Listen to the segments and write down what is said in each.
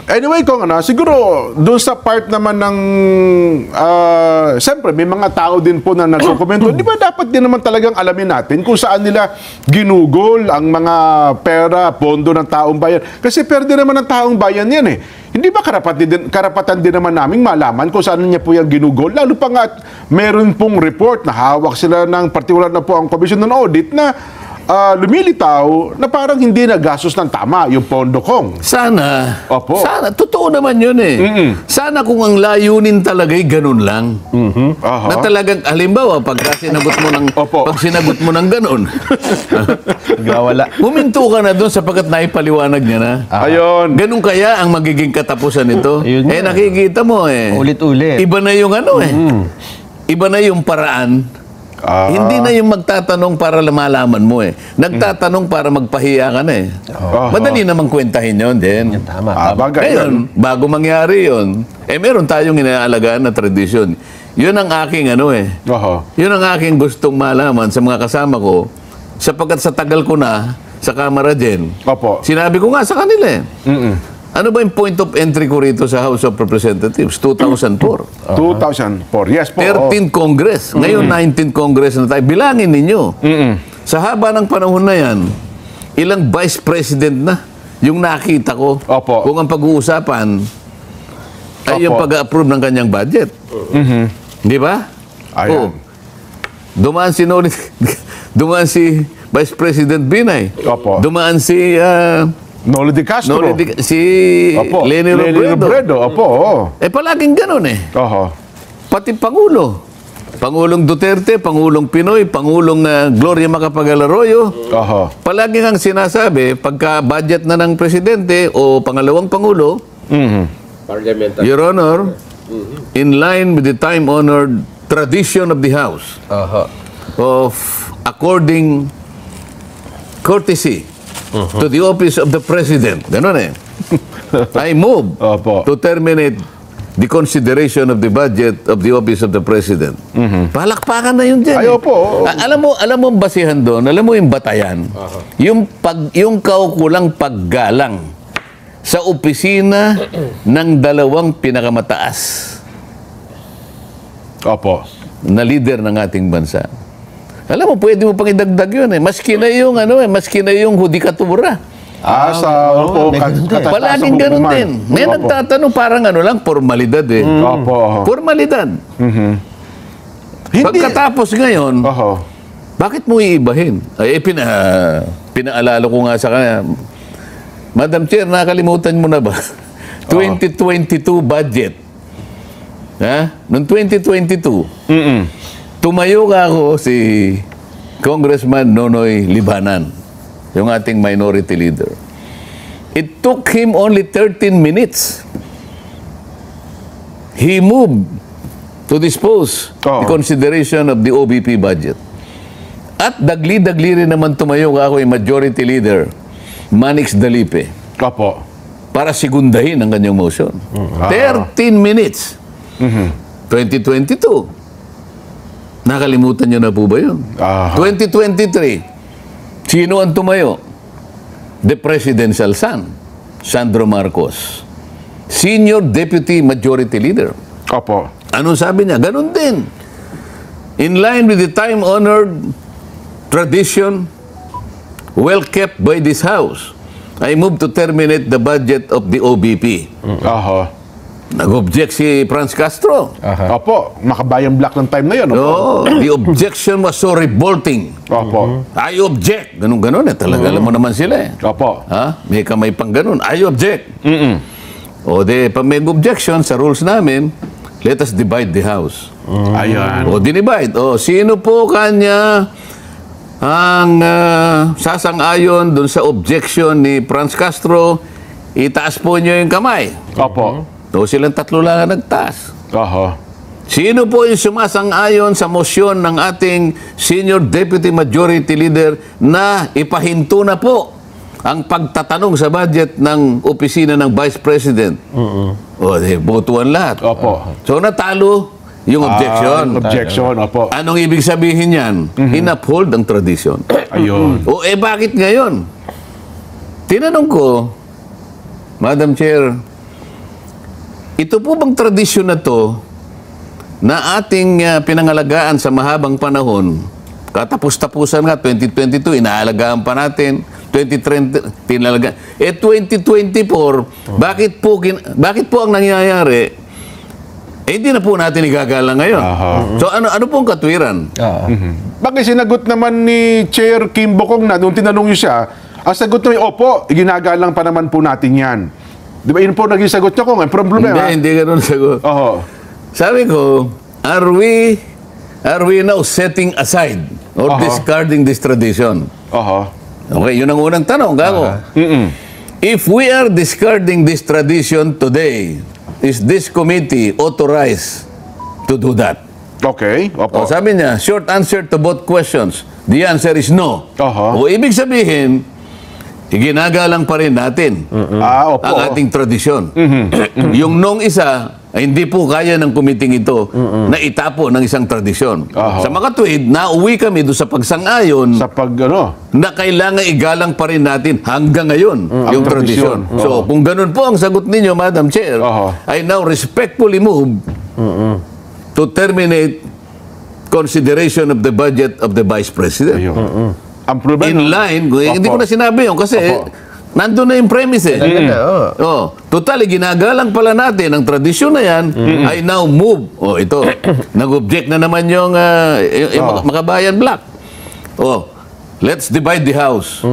Anyway, kung siguro doon sa part naman ng siyempre may mga tao din po na nagkokomento. Di ba dapat din naman talagang alamin natin kung saan nila ginugol ang mga pera, pondo ng taong bayan. Kasi perde naman ng taong bayan yan eh. Hindi ba karapatan din naman naming malaman kung saan niya po yung ginugol? Lalo pa nga meron pong report na hawak sila ng partikular na po ang Commission on Audit na lumilitaw na parang hindi nagastos ng tama yung pondo kong. Sana. Opo. Sana. Totoo naman yun eh. Sana kung ang layunin talaga'y ganun lang. Na talagang, halimbawa, pag sinagot mo ng ganun, Gawala. huminto ka na doon sapagkat naipaliwanag niya na. Ayun. Ganun kaya ang magiging katapusan nito? Ayun yun. Nakikita mo eh. Ulit-ulit. Iba na yung ano eh. Iba na yung paraan. Hindi na yung magtatanong para malaman mo eh. Nagtatanong para magpahiya ka na eh. Madali namang kwentahin yun din. Tama. Ngayon, bago mangyari yun, meron tayong inaalagaan na tradisyon. Yun ang aking yun ang aking gustong malaman sa mga kasama ko, sapagkat sa tagal ko na sa Kamara din. Sinabi ko nga sa kanila eh. Ano ba yung point of entry ko rito sa House of Representatives? 2004. 2004, yes po. 13th Congress. Ngayon, 19th Congress na tayo. Bilangin ninyo. Sa haba ng panahon na yan, ilang Vice President na yung nakita ko. Kung ang pag-uusapan ay yung pag-approve ng kanyang budget. Di ba? Ayan. Dumaan si Vice President Binay. Dumaan si Noli de Castro. Lenny Robredo. Palaging ganun eh. Pati Pangulo. Pangulong Duterte, Pangulong Pinoy, Pangulong Gloria Macapagal Arroyo. Palaging ang sinasabi, pagka budget na ng presidente o pangalawang Pangulo, Your Honor, in line with the time-honored tradition of the House of according courtesy to the office of the President. Ganun eh. I move to terminate the consideration of the budget of the office of the President. Palakpakan na yun dyan. Alam mo ang basihan doon, alam mo yung batayan, yung kaukulang paggalang sa opisina ng dalawang pinakamataas na leader ng ating bansa. Alam mo, pwede mo pang idagdag yun eh. Maski na yung hudikatura. Palaging ganun din. May nagtatanong parang formalidad eh. Formalidad. Pagkatapos ngayon, bakit mo iibahin? Pinaalala ko nga sa kanya, Madam Chair, nakalimutan mo na ba? 2022 budget. Noong 2022, tumayo ka ako si Congressman Nonoy Libanan, yung ating minority leader. It took him only 13 minutes. He moved to dispose the consideration of the OBP budget. At dagli-dagli rin naman tumayo ka ako yung majority leader, Manix Dalipe. Para segundahin ang kanyang motion. 13 minutes. 2022. Nakalimutan nyo na po ba yun? 2023, sino ang tumayo? The presidential son, Sandro Marcos. Senior Deputy Majority Leader. Anong sabi niya? Ganun din. In line with the time-honored tradition well kept by this House, I move to terminate the budget of the OBP. Nag-object si Franz Castro. Makabayang black ng time na yun. The objection was so revolting. I object. Ganun-ganun eh. Talaga alam mo naman sila eh. May kamay pang ganun. I object. Pag may objection sa rules namin, let us divide the House. Dinivide. Sino po kanya ang sasang-ayon dun sa objection ni Franz Castro? Itaas po niyo yung kamay. Silang tatlo lang ang nagtaas. Sino po yung sumasang-ayon sa motion ng ating Senior Deputy Majority Leader na ipahinto na po ang pagtatanong sa budget ng opisina ng Vice President? Botuan lahat. So natalo yung objection. Anong ibig sabihin yan? In-uphold ang tradition. Bakit ngayon? Tinanong ko, Madam Chair, ito po bang tradisyon na to na ating pinangalagaan sa mahabang panahon, katapos-tapusan nga, 2022, inaalagaan pa natin, 2030, pinalagaan. 2024, bakit po ang nangyayari, hindi na po natin igagalang ngayon. So, ano pong katwiran? Bakit sinagot naman ni Chair Kim Bokong na, nung tinanong niyo siya, ang sagot niya, opo, ginagalang pa naman po natin yan. Di ba, yun po naging sagot niya ko, ang problema. Hindi ganun sagot. Sabi ko, are we now setting aside or discarding this tradition? Okay, yun ang unang tanong, gago. If we are discarding this tradition today, is this committee authorized to do that? Okay, opo. Sabi niya, short answer to both questions. The answer is no. O ibig sabihin, ginagalang pa rin natin Opo. ang ating tradisyon. Yung nung isa, ay hindi po kaya ng kumiting ito na itapo ng isang tradisyon. Sa mga tweet, nauwi kami doon sa pagsang-ayon Sa na kailangan igalang pa rin natin hanggang ngayon yung tradisyon. So, kung ganun po ang sagot ninyo, Madam Chair, I now respectfully move to terminate consideration of the budget of the Vice President. ang problema, In line, hindi ko na sinabi yun kasi nandun na yung premise eh. Total, ginagalang pala natin ang tradisyon na yan, I now move. Ito, nag-object na naman yung Makabayan Black. Let's divide the house.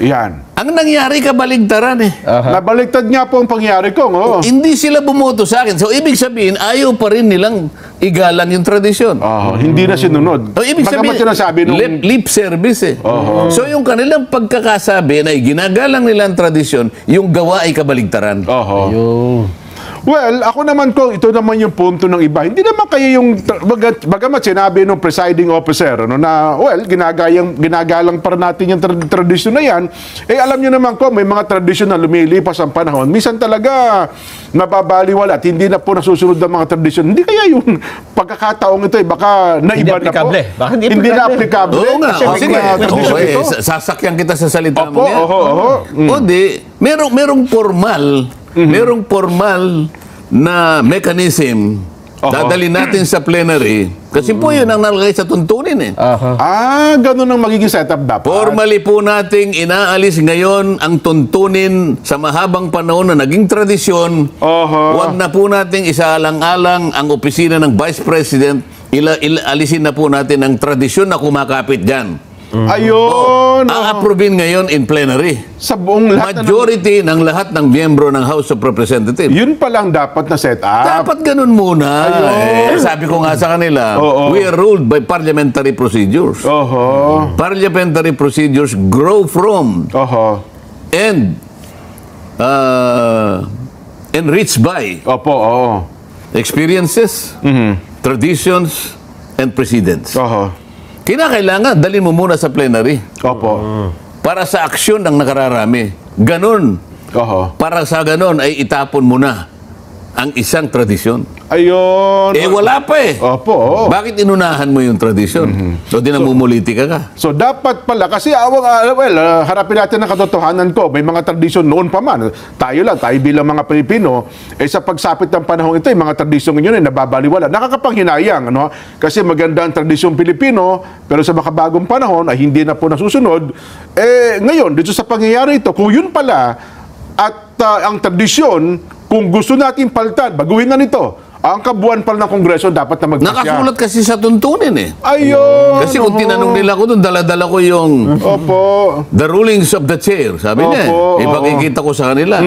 yan. Ang nangyari kabaligtaran eh. Nabaliktad nga po ang pangyari ko. Hindi sila bumoto sa akin. So, ibig sabihin, ayaw pa rin nilang igalang yung tradisyon. Hindi na sinunod. Ibig Bagamat sabihin, sinasabi nung... lip service eh. So, yung kanilang pagkakasabi na ginagalang nila ang tradisyon, yung gawa ay kabaligtaran. Well, ako naman ko, ito naman yung punto ng iba. Hindi naman kaya yung, bagamat sinabi ng presiding officer, na, well, ginagalang para natin yung tradisyon na yan, alam nyo naman ko, may mga tradisyon na lumilipas ang panahon. Minsan talaga, nababaliwala at hindi na po nasusunod ang mga tradisyon. Hindi kaya yung pagkakataong ito, baka naiba na po. Baka hindi na applicable. Oo nga. Kasi may mga tradisyon ito. Sasakyan kita sa salita mo yan. Opo. Di, merong formal na mechanism dadali natin sa plenary kasi po yun ang nalagay sa tuntunin eh. Ganun ang magiging setup dapat. Formally po nating inaalis ngayon ang tuntunin sa mahabang panahon na naging tradisyon. Huwag na po nating isaalang-alang ang opisina ng Vice President. Alisin na po natin ang tradisyon na kumakapit dyan. Ayun. A-approvein ngayon in plenary. Sa buong lahat Majority ng lahat ng miyembro ng House of Representatives. Yun pa lang dapat na set up. Dapat ganun muna. Sabi ko nga sa kanila, we are ruled by parliamentary procedures. Parliamentary procedures grow from and enriched by experiences, traditions, and precedents. Kinakailangan, dalhin mo muna sa plenary. Para sa aksyon ng nakararami. Ganon. Para sa ganon ay itapon mo na ang isang tradisyon. Ayun. Wala pa eh. Bakit inunahan mo yung tradisyon? So, dinamumulitika ka. So, dapat pala, kasi harapin natin ang katotohanan ko. May mga tradisyon noon pa man. Tayo bilang mga Pilipino, sa pagsapit ng panahon ito, yung mga tradisyon ngayon ay nababaliwala. Nakakapanghinayang, Kasi maganda ang tradisyon Pilipino, pero sa makabagong panahon ay hindi na po nasusunod. Ngayon, dito sa pangyayari ito, kung yun pala, at ang tradisyon, kung gusto natin palitan, baguhin na nito. Ang kabuuan pala ng Kongreso dapat na magpasya. Nakasulat kasi sa tuntunin eh. Ayun. Kasi kung tinanong nila ko doon, dala-dala ko yung the rulings of the chair. Sabi niya, ipakikita ko sa kanila.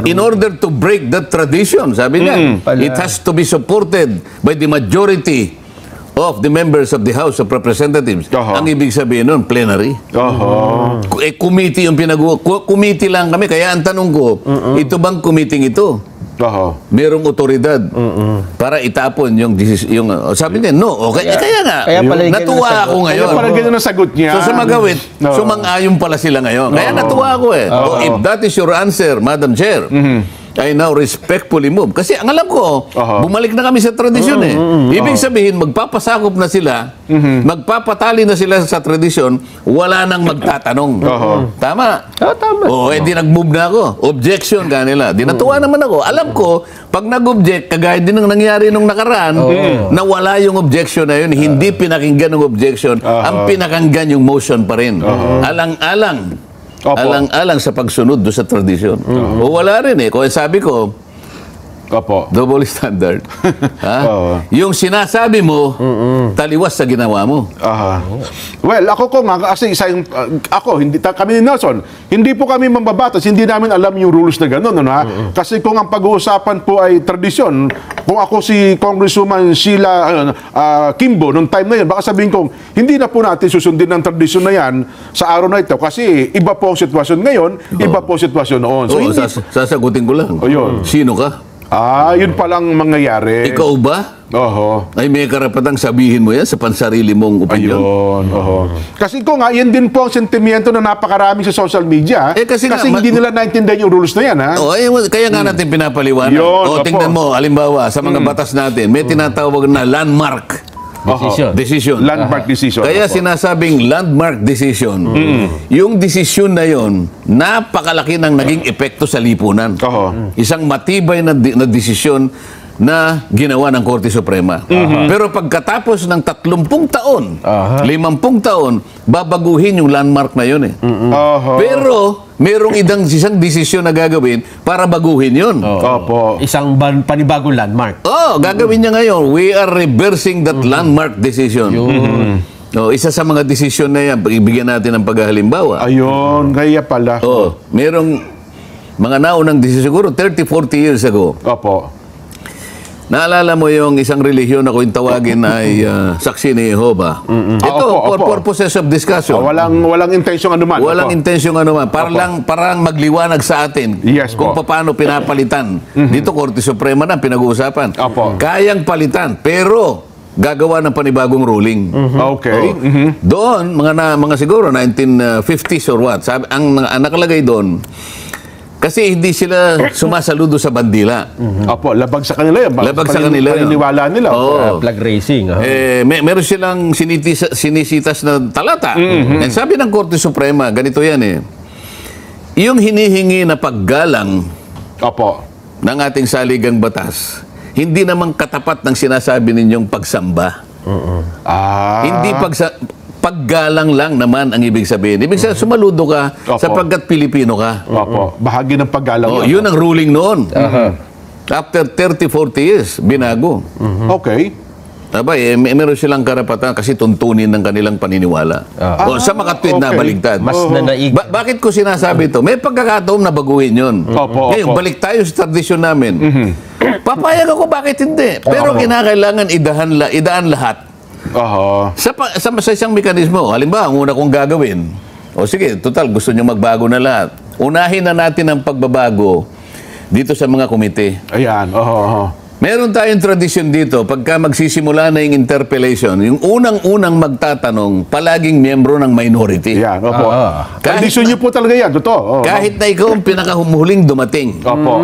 In order to break that tradition, sabi niya, it has to be supported by the majority of the members of the House of Representatives. Ang ibig sabihin nun, plenary. Committee yung committee lang kami. Kaya ang tanong ko, ito bang committee ito? Merong otoridad para itapon yung sabi niya, no. Kaya nga, natuwa ako ngayon. Kaya pala ganyan ang sagot niya. So sa magawit, sumang-ayon pala sila ngayon. Kaya natuwa ako eh. If that is your answer, Madam Chair, I now respectfully move. Kasi ang alam ko, Aha. bumalik na kami sa tradisyon eh. Ibig sabihin, magpapasakop na sila, magpapatali na sila sa tradisyon, wala nang magtatanong. Tama? Tama. Oo, di nag-move na ako. Objection kanila. Di natuwa naman ako. Alam ko, pag nag-object, kagaya din ang nangyari nung nakaraan, na wala yung objection na yun, hindi pinakinggan ng objection, ang pinakinggan yung motion pa rin. Alang-alang. Opo. Alang-alang sa pagsunod do sa tradisyon. O wala rin eh. Kung sabi ko, Opo. double standard. Ha? Oo. Yung sinasabi mo, taliwas sa ginawa mo. Aha. Well, ako ko nga, kasi isa yung, ako, kami ni Nelson, hindi po kami mambabatas, hindi namin alam yung rules na gano'n, ano, ha? Kasi kung ang pag-uusapan po ay tradisyon, kung ako si Congresswoman Sheila Kimbo, nung time na yun, baka sabihin kong, hindi na po natin susundin ang tradisyon na yan sa araw na ito, kasi iba po ang sitwasyon ngayon, iba po ang sitwasyon noon. So, Oo, hindi, sasagutin ko lang. yun. Sino ka? yun palang mangyayari. Ikaw ba? Oho. Ay may karapatang sabihin mo yan sa pansarili mong opinion? Ayun, oho. Kasi ko nga, yan din po ang sentimiento na napakarami sa social media. Kasi nga, hindi nila naintindihan yung rules na yan, ha? Kaya nga natin pinapaliwanag. Yun, Tingnan opo. mo, halimbawa, sa mga batas natin, may tinatawag na landmark decision. Landmark decision. Kaya Opo. sinasabing landmark decision, yung desisyon na yon, napakalaki ng naging epekto sa lipunan. Oho. Isang matibay na desisyon na ginawa ng Korte Suprema. Pero pagkatapos ng 30 taon, 50 taon, babaguhin yung landmark na yun eh. Oho. Pero merong isang desisyon na gagawin para baguhin yun. Opo. Isang panibagong landmark. Gagawin niya ngayon. We are reversing that landmark decision. Isa sa mga desisyon na yan, ibigyan natin ng paghalimbawa. Ayun, kaya pala. Merong mga naunang desisyon, siguro 30-40 years ago. Opo. Naalala mo yung isang relihiyon na kung tawagin ay Saksi ni Jehovah. Ito, Opo, for opo. purposes of discussion. Walang intensyong anuman. Walang Opo. intensyong anuman. Parang magliwanag sa atin Yes, kung po. paano pinapalitan. Dito, Korte Suprema na pinag-uusapan. Opo. Kayang palitan, pero gagawa ng panibagong ruling. Okay. Doon, mga siguro 1950s or what, ang nakalagay doon, kasi hindi sila sumasaludo sa bandila. Opo, labag sa kanila yan. Labag sa kanila yun. Paniniwala nila. Flag racing. Meron silang sinisitas na talata. And sabi ng Korte Suprema, ganito yan eh. Yung hinihingi na paggalang Opo. ng ating saligang batas, hindi naman katapat ng sinasabi ninyong pagsamba. Hindi paggalang lang naman ang ibig sabihin. Ibig sabihin, sumaludo ka Opo. sapagkat Pilipino ka. Opo. Bahagi ng paggalang Yun ang ruling noon. After 30-40 years, binago. Okay. Meron silang karapatan kasi tuntunin ng kanilang paniniwala. Sa makatwid na okay. baligtad. Mas nanaig. Bakit ko sinasabi ito? May pagkakataon na baguhin yun. Opo, Ngayon, opo. balik tayo sa tradisyon namin. Papayag ako, bakit hindi? Pero kinakailangan idaan lahat. Oho. Sa isang mekanismo, halimbawa, ang una kong gagawin, sige, total, gusto nyo magbago na lahat. Unahin na natin ang pagbabago dito sa mga komite. Ayan. Oho. Meron tayong tradisyon dito, pagka magsisimula na yung interpellation, yung unang-unang magtatanong, palaging miyembro ng minority. Ayan. Opo. Kahit Tradisyon niyo po talaga yan. Totoo. Kahit na ikaw ang pinakahumuling dumating. Opo.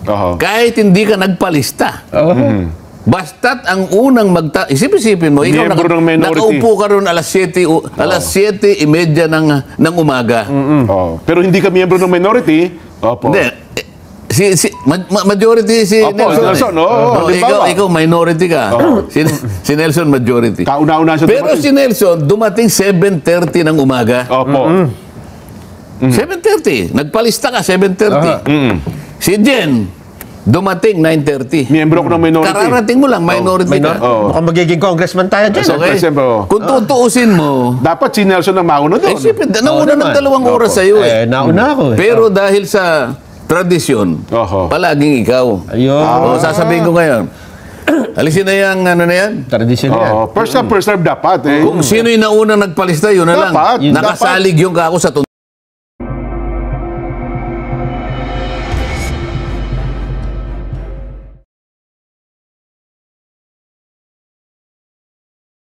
Oho. Kahit hindi ka nagpalista. Basta't ang unang isip-isipin mo, ikaw Miyembro ng minority. nakaupo ka ron alas 7:30 ng umaga. Pero hindi ka miyembro ng minority. Opo. Hindi. Majority si Opo, Nelson. Nelson, Ikaw minority ka. Si Nelson majority. Kauna-una siya Pero dumating. si Nelson dumating 7:30 ng umaga. Opo. 7:30. Nagpalista ka 7:30. Si Jen dumating 9:30. Miyembro ko ng minority. Kararating mo lang, minority ka. Mukhang magiging congressman tayo dyan. Okay? Siyempre, oh. Kung tutuusin mo, Dapat si Nelson ang mauna doon. siyempre, nauna ng 2 oras sa iyo eh. Nauna ako eh. Pero dahil sa tradisyon, Oho. palaging ikaw. Ayun. Sasabihin ko ngayon, alisin na yung ano na yan. Tradisyon yan. First come, first serve dapat. Kung sino yung nauna nagpalista, yun na lang. Dapat. Nakasalig yung kako sa